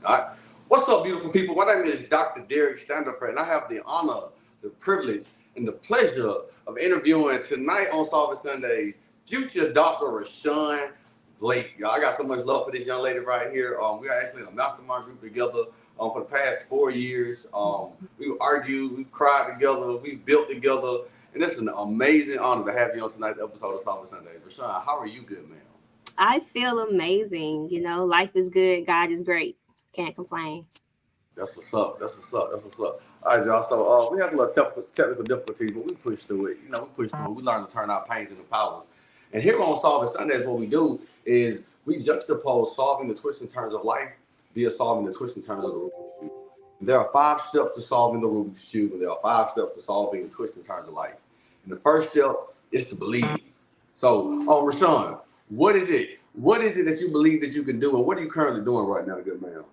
All right. What's up, beautiful people? My name is Dr. Derek Standifer, and I have the honor, the privilege, and the pleasure of interviewing tonight on Solving Sundays future Dr. Reshaun Blake. Y'all, I got so much love for this young lady right here. We are actually in a mastermind group together for the past 4 years. We argued, we cried together, we built together, and it's an amazing honor to have you on tonight's episode of Solving Sundays. Rashaun, how are you, good man? I feel amazing. Life is good. God is great. Can't complain. That's what's up. That's what's up. That's what's up. All right, y'all. So we had a little technical difficulties, but we pushed through it. We pushed through it. We learned to turn our pains into powers. And here on Solving Sundays, what we do is we juxtapose solving the twists and turns of life via solving the twists and turns of the Rubik's Cube. And there are 5 steps to solving the Rubik's Cube, and there are 5 steps to solving the twists and turns of life. And the first step is to believe. So, Rashaun, what is it? What is it that you believe that you can do, and what are you currently doing right now, good man?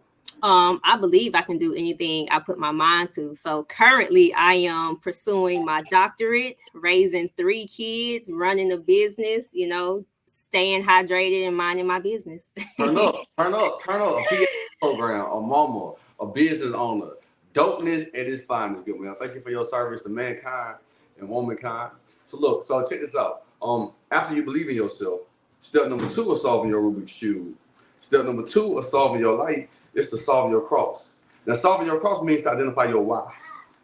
I believe I can do anything I put my mind to. So currently I am pursuing my doctorate, raising 3 kids, running a business, staying hydrated and minding my business. Turn up a PA program, a mama, a business owner. Dopeness at its finest, good man. Thank you for your service to mankind and womankind. So check this out. After you believe in yourself, step number 2 of solving your Rubik's Cube. Step number 2 of solving your life is to solve your cross. Now, solving your cross means to identify your why,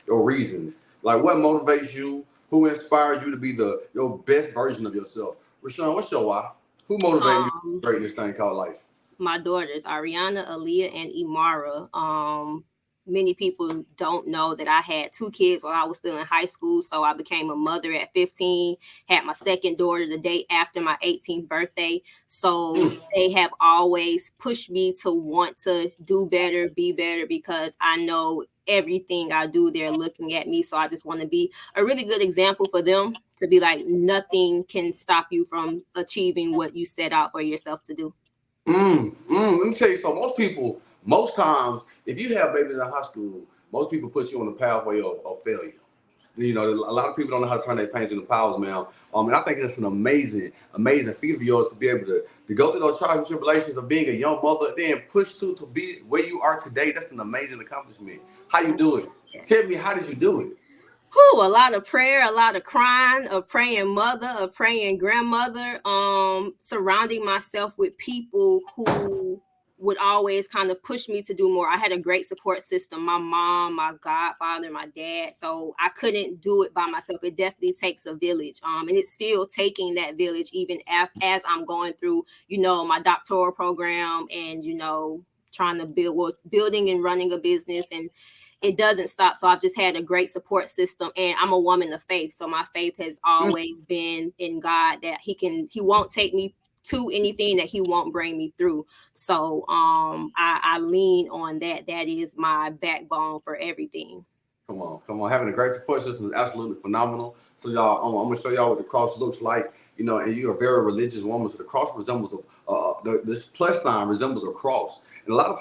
your reasons. Like what motivates you, who inspires you to be your best version of yourself. Reshaun, what's your why? Who motivates you to create this thing called life? My daughters, Ariana, Aaliyah, and Imara. Many people don't know that I had 2 kids while I was still in high school. So I became a mother at 15, had my second daughter the day after my 18th birthday. So they have always pushed me to want to do better, be better, because I know everything I do, they're looking at me. So I just want to be a really good example for them to be like, nothing can stop you from achieving what you set out for yourself to do. Let me tell you something. Most times, if you have babies in high school, most people put you on the pathway of failure. A lot of people don't know how to turn their pains into powers, man. And I think it's an amazing feat of yours to be able to go through those trials and tribulations of being a young mother, then push to be where you are today. That's an amazing accomplishment. How you do it? Tell me, how did you do it? A lot of prayer, a lot of crying, a praying mother, a praying grandmother, surrounding myself with people who would always kind of push me to do more. I had a great support system, my mom, my godfather, my dad. So I couldn't do it by myself. It definitely takes a village. And it's still taking that village even as I'm going through, my doctoral program and, trying to building and running a business, and it doesn't stop. So I've just had a great support system, and I'm a woman of faith. So my faith has always been in God, that he won't take me to anything that he won't bring me through. So I lean on that. That is my backbone for everything. Come on. Having a great support system is absolutely phenomenal. So y'all, I'm gonna show y'all what the cross looks like. And you're a very religious woman, so the cross resembles this plus sign resembles a cross. And a lot of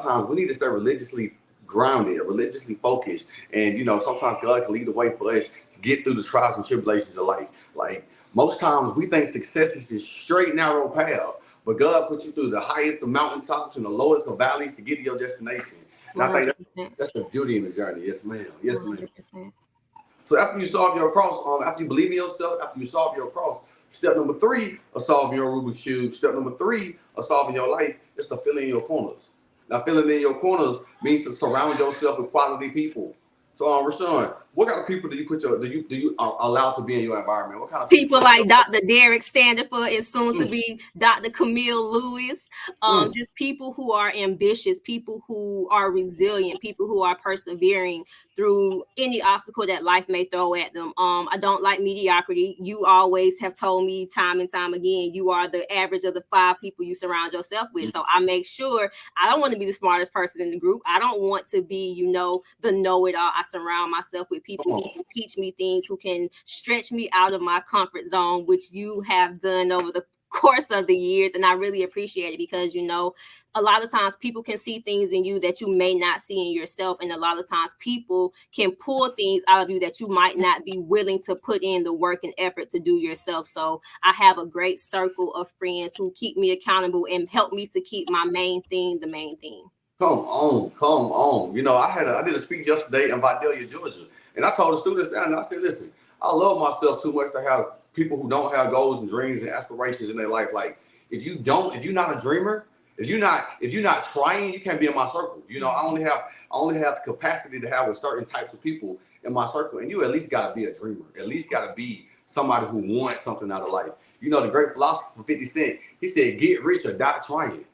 times we need to stay religiously grounded, religiously focused. And sometimes God can lead the way for us to get through the trials and tribulations of life. Like most times we think success is this straight, narrow path, but God puts you through the highest of mountaintops and the lowest of valleys to get to your destination. And I think that's the beauty in the journey. Yes, ma'am. Yes, ma'am. 100%. So after you solve your cross, after you believe in yourself, after you solve your cross, step number 3 of solving your Rubik's Cube, step number 3 of solving your life is to fill in your corners. Now, filling in your corners means to surround yourself with quality people. So, Reshaun, what kind of people do you allow to be in your environment? What kind of people like Dr. Derek Standifer and soon to be Dr. Camille Lewis? Just people who are ambitious, people who are resilient, people who are persevering through any obstacle that life may throw at them. I don't like mediocrity. You always have told me time and time again, you are the average of the 5 people you surround yourself with. So I make sure I don't want to be the smartest person in the group. I don't want to be, the know-it-all. I surround myself with people who can teach me things, who can stretch me out of my comfort zone, which you have done over the course of the years. And I really appreciate it because, a lot of times people can see things in you that you may not see in yourself. And a lot of times people can pull things out of you that you might not be willing to put in the work and effort to do yourself. So I have a great circle of friends who keep me accountable and help me to keep my main thing the main thing. Come on. You know, I did a speech yesterday in Vidalia, Georgia, and I told the students that, and I said, listen, I love myself too much to have people who don't have goals and dreams and aspirations in their life. Like, if you're not a dreamer, if you're not trying, you can't be in my circle. You know, I only have the capacity to have with certain types of people in my circle, and you at least got to be a dreamer. At least got to be somebody who wants something out of life. You know, the great philosopher 50 Cent, he said, "Get rich or die trying."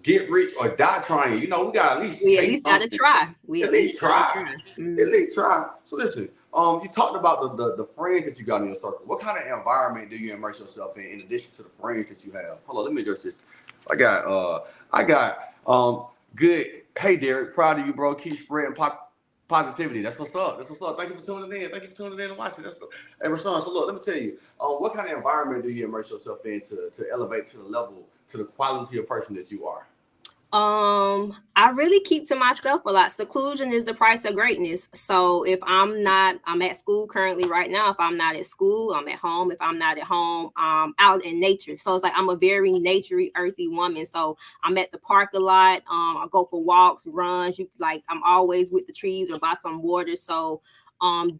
Get rich or die trying. You know, we got at least We at say least gotta something. try. We At at least least gotta try. try. At least try. So listen, you talked about the friends that you got in your circle. What kind of environment do you immerse yourself in addition to the friends that you have? Hold on, let me address this. I got good. Hey Derek, proud of you, bro. Keep spreading positivity. That's what's up. That's what's up. Thank you for tuning in. Thank you for tuning in and watching. Hey Reshaun, so look, let me tell you, what kind of environment do you immerse yourself in to elevate to the level, to the quality of person that you are? I really keep to myself a lot. Seclusion is the price of greatness. So if I'm at school currently right now. If I'm not at school, I'm at home. If I'm not at home, I'm out in nature. So it's like I'm a very naturey, earthy woman. So I'm at the park a lot. I go for walks, runs. I'm always with the trees or by some water. So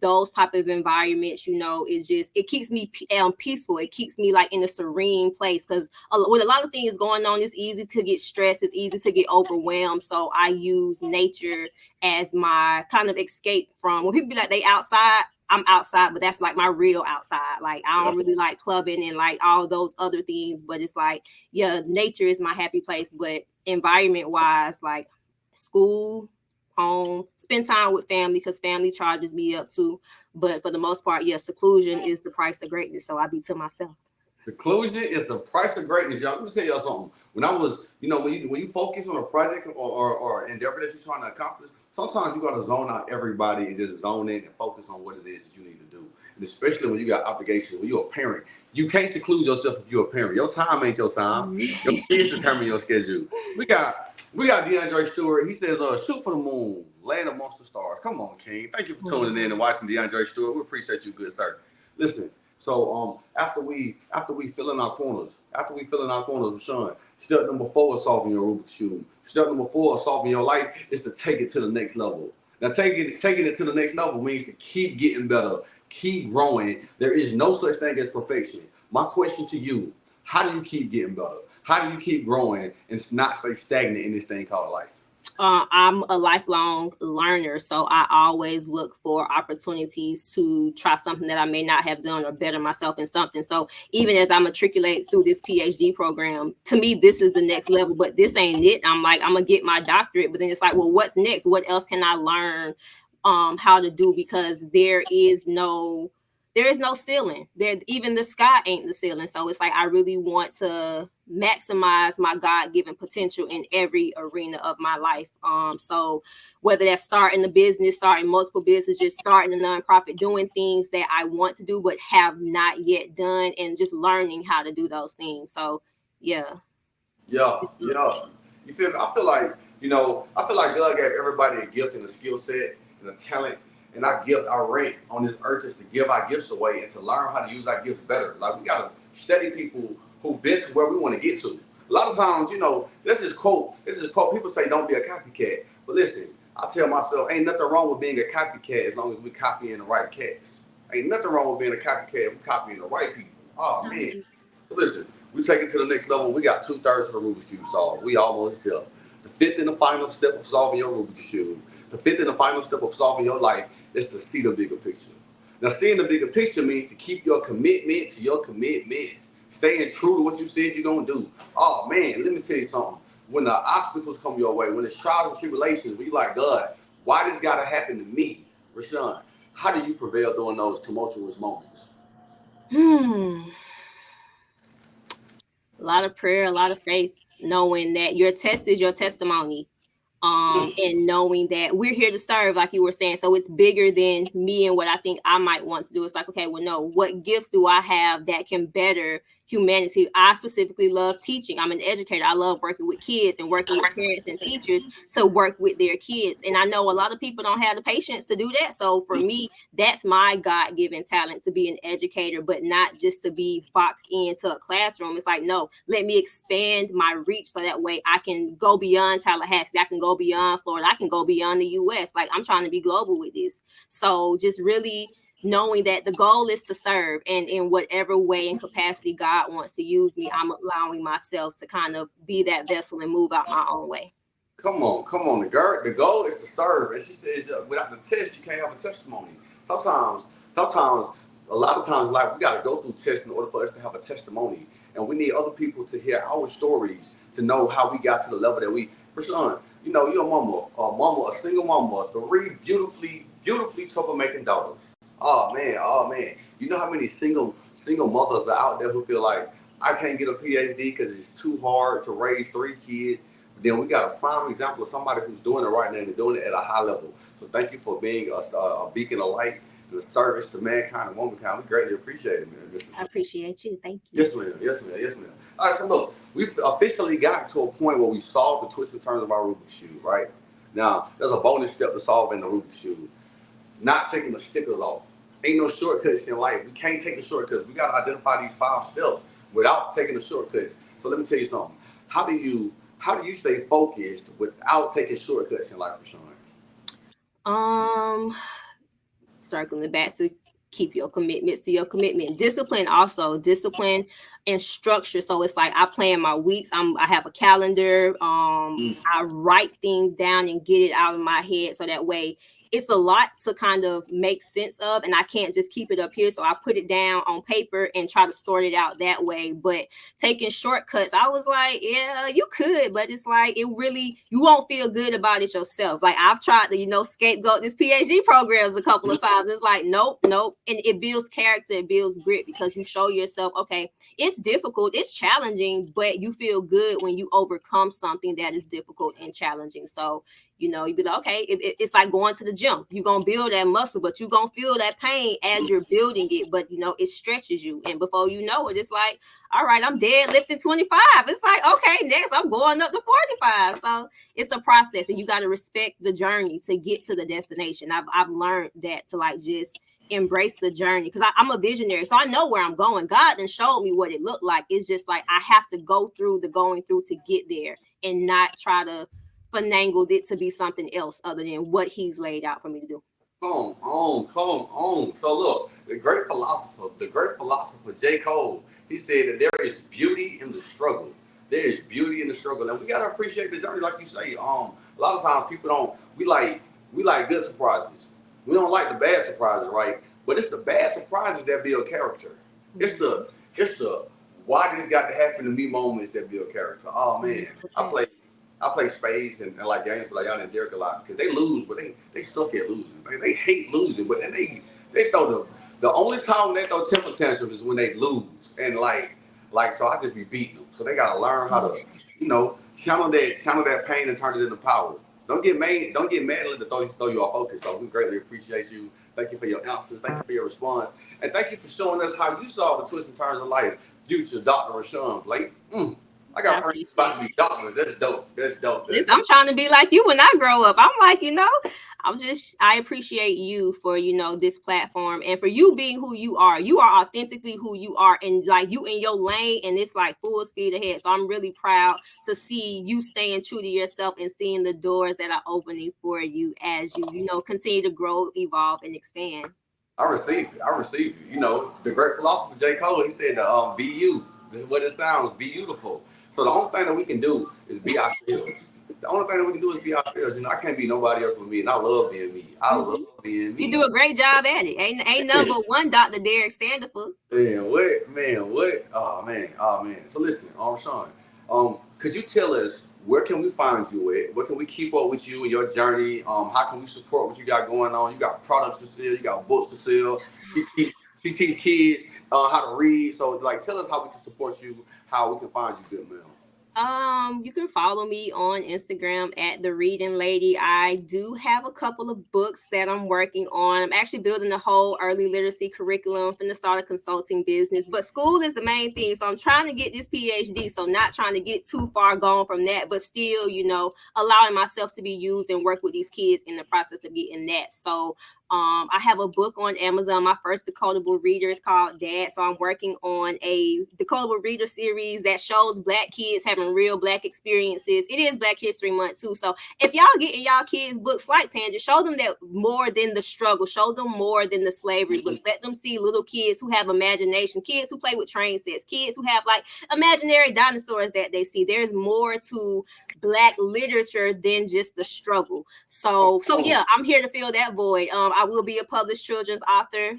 those type of environments, it keeps me peaceful. It keeps me like in a serene place, because with a lot of things going on, it's easy to get stressed, it's easy to get overwhelmed. So I use nature as my kind of escape from when people be like they outside. I'm outside, but that's like my real outside. Like I don't really like clubbing and like all those other things, but it's like, yeah, nature is my happy place. But environment wise, like school, home, spend time with family, because family charges me up too. But for the most part, yeah, seclusion is the price of greatness. So I be to myself. Seclusion is the price of greatness, y'all. Let me tell y'all something. When I was, when you focus on a project or endeavor that you're trying to accomplish, sometimes you got to zone out everybody and just zone in and focus on what it is that you need to do. And especially when you got obligations, when you're a parent, you can't seclude yourself if you're a parent. Your time ain't your time. Your kids determine your schedule. We got DeAndre Stewart. He says, shoot for the moon, land amongst the stars. Come on, King. Thank you for tuning in and watching DeAndre Stewart. We appreciate you, good sir. Listen. So after we fill in our corners, Reshaun, step number 4 is solving your Rubik's Cube. Step number 4 is solving your life is to take it to the next level. Now taking it to the next level means to keep getting better, keep growing. There is no such thing as perfection. My question to you, how do you keep getting better? How do you keep growing and not stay stagnant in this thing called life? I'm a lifelong learner, so I always look for opportunities to try something that I may not have done or better myself in something. So even as I matriculate through this PhD program, to me, this is the next level, but this ain't it. I'm like, I'm gonna get my doctorate, but then it's like, well, what's next? What else can I learn how to do? Because there is no ceiling there. Even the sky ain't the ceiling. So it's like I really want to maximize my God-given potential in every arena of my life. So whether that's starting a business, starting multiple businesses, starting a nonprofit, doing things that I want to do but have not yet done, and just learning how to do those things. So yeah. Yeah. You feel me? I feel like God gave everybody a gift and a skill set and a talent. And our rent on this earth is to give our gifts away and to learn how to use our gifts better. Like we gotta study people who've been to where we want to get to. A lot of times, this is quote. People say don't be a copycat. But listen, I tell myself, ain't nothing wrong with being a copycat as long as we copying the right cats. Ain't nothing wrong with being a copycat if we copying the right people. Oh man. So listen, we take it to the next level. We got 2/3 of the Rubik's Cube solved. We almost there. The fifth and the final step of solving your Rubik's Cube. The fifth and the final step of solving your life is to see the bigger picture. Now, seeing the bigger picture means to keep your commitment to your commitments, staying true to what you said you're gonna do. Oh man, let me tell you something. When the obstacles come your way, when there's trials and tribulations, when you're like, God, why this gotta happen to me? Reshaun, how do you prevail during those tumultuous moments? A lot of prayer, a lot of faith, knowing that your test is your testimony. And knowing that we're here to serve, like you were saying. So it's bigger than me and what I think I might want to do. It's like, okay, well, no, what gifts do I have that can better humanity. I specifically love teaching. I'm an educator. I love working with kids and working with parents and teachers to work with their kids. And I know a lot of people don't have the patience to do that. So for me, that's my God-given talent, to be an educator, but not just to be boxed into a classroom. It's like, no, let me expand my reach so that way I can go beyond Tallahassee. I can go beyond Florida. I can go beyond the US. Like, I'm trying to be global with this. So just really knowing that the goal is to serve, and in whatever way and capacity God wants to use me, I'm allowing myself to kind of be that vessel and move out my own way. Come on, come on. The goal is to serve. And she says, without the test, you can't have a testimony. Sometimes, a lot of times, like, we got to go through tests in order for us to have a testimony. And we need other people to hear our stories to know how we got to the level that we. Reshaun, you're a single mama, 3 beautifully troublemaking daughters. Oh man. You know how many single mothers are out there who feel like, I can't get a PhD because it's too hard to raise 3 kids. Then we got a prime example of somebody who's doing it right now and doing it at a high level. So thank you for being a beacon of light and a service to mankind and womankind. We greatly appreciate it, man. I appreciate you. Thank you. Yes, ma'am. All right, so look, we've officially gotten to a point where we solved the twists and turns of our Rubik's Cube, right? Now, there's a bonus step to solving the Rubik's Cube. Not taking the stickers off. Ain't no shortcuts in life. We can't take the shortcuts. We got to identify these 5 steps without taking the shortcuts. So let me tell you something. How do you stay focused without taking shortcuts in life, Reshaun? Circling back to keep your commitments to your commitment. Discipline and structure. So it's like I plan my weeks. I have a calendar. I write things down and get it out of my head so that way it's a lot to kind of make sense of, and I can't just keep it up here. So I put it down on paper and try to sort it out that way. But taking shortcuts, I was like, yeah, you could, but it's like, you won't feel good about it yourself. Like, I've tried to, scapegoat this PhD programs a couple of times. It's like, nope. And it builds character, it builds grit, because you show yourself, okay, it's difficult, it's challenging, but you feel good when you overcome something that is difficult and challenging. So, you'd be like, okay, it's like going to the gym. You're going to build that muscle, but you're going to feel that pain as you're building it. But, it stretches you. And before you know it, it's like, all right, I'm deadlifting 25. It's like, okay, next I'm going up to 45. So it's a process, and you got to respect the journey to get to the destination. I've learned that, to like just embrace the journey, because I'm a visionary, so I know where I'm going. God then showed me what it looked like. It's just like I have to go through the going through to get there, and not try to finagled it to be something else other than what he's laid out for me to do. Come on. So look, the great philosopher J. Cole, he said that there is beauty in the struggle. There is beauty in the struggle, and we gotta appreciate the journey, like you say. A lot of times people don't. We like good surprises. We don't like the bad surprises, right? But it's the bad surprises that build character. It's the why this got to happen to me moments that build character. Oh man, I play spades and like games with like y'all and Derek a lot, because they lose, but they suck at losing. They hate losing, but then they throw the only time when they throw temper tantrums is when they lose, and like so I just be beating them. So they gotta learn how to channel that pain and turn it into power. Don't get mad and let it throw you off focus. So we greatly appreciate you. Thank you for your answers. Thank you for your response, and thank you for showing us how you saw the twists and turns of life due to Dr. Reshaun Blake. I got friends about to be doctors. That's dope. Listen, I'm trying to be like you when I grow up. I'm like, I appreciate you for, this platform, and for you being who you are. You are authentically who you are, and like you in your lane, and it's like full speed ahead. So I'm really proud to see you staying true to yourself and seeing the doors that are opening for you as you, continue to grow, evolve, and expand. I receive you. The great philosopher J. Cole, he said, be you. This is what it sounds, be beautiful. So the only thing that we can do is be ourselves. I can't be nobody else but me, and I love being me. You do a great job at it. Ain't nothing but one Dr. Derek Standerfoot. Man, what? Oh man. So listen, Reshaun, could you tell us, where can we find you at? Where can we keep up with you and your journey? How can we support what you got going on? You got products to sell, you got books to sell. She teach kids how to read. So, like, tell us how we can support you, how we can find you, good man. You can follow me on Instagram at the Reading Lady. I do have a couple of books that I'm working on. I'm actually building a whole early literacy curriculum from the start of consulting business. But school is the main thing. So I'm trying to get this PhD. So not trying to get too far gone from that, but still, allowing myself to be used and work with these kids in the process of getting that. So I have a book on Amazon. My first decodable reader is called Dad. So I'm working on a decodable reader series that shows Black kids having real Black experiences. It is Black History Month too. So if y'all getting y'all kids books like Tangent, show them that more than the struggle, show them more than the slavery books. Let them see little kids who have imagination, kids who play with train sets, kids who have like imaginary dinosaurs that they see. There's more to Black literature than just the struggle. So yeah, I'm here to fill that void. I will be a published children's author.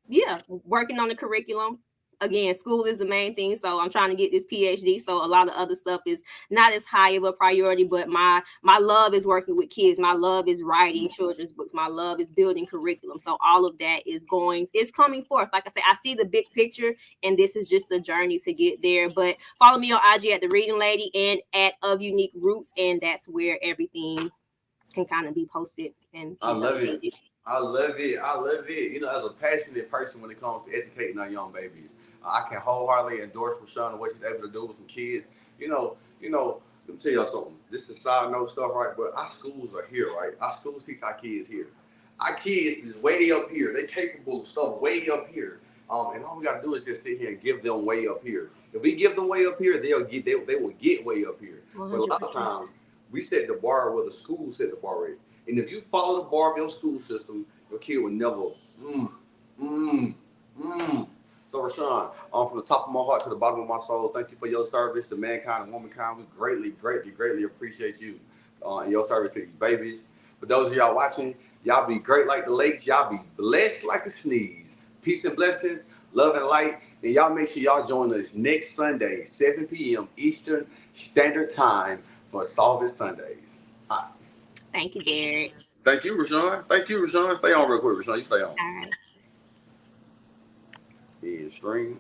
Yeah, working on the curriculum. Again, school is the main thing, so I'm trying to get this PhD. So a lot of other stuff is not as high of a priority, but my love is working with kids. My love is writing children's books. My love is building curriculum. So all of that is coming forth. Like I say, I see the big picture, and this is just the journey to get there. But follow me on IG at the Reading Lady and at Of Unique Roots, and that's where everything can kind of be posted and I be love it. updated. I love it. I love it. As a passionate person when it comes to educating our young babies, I can wholeheartedly endorse Reshaun and what she's able to do with some kids. Let me tell y'all something. This is side note stuff, right? But our schools are here, right? Our schools teach our kids here. Our kids is way up here. They're capable of stuff way up here. And all we gotta do is just sit here and give them way up here. If we give them way up here, they will get way up here. But a lot of 100%. times we set the bar where the school set the bar at. And if you follow the bar of your school system, your kid will never. Mm, mm, mm. So, Reshaun, from the top of my heart to the bottom of my soul, thank you for your service to mankind and womankind. We greatly, greatly, greatly appreciate you and your service to these babies. For those of y'all watching, y'all be great like the lakes. Y'all be blessed like a sneeze. Peace and blessings, love and light. And y'all make sure y'all join us next Sunday, 7 p.m. Eastern Standard Time for Solving Sundays. All right. Thank you, Derek. Thank you, Reshaun. Thank you, Rashawn. Stay on real quick, Rashawn. You stay on. All right. In stream.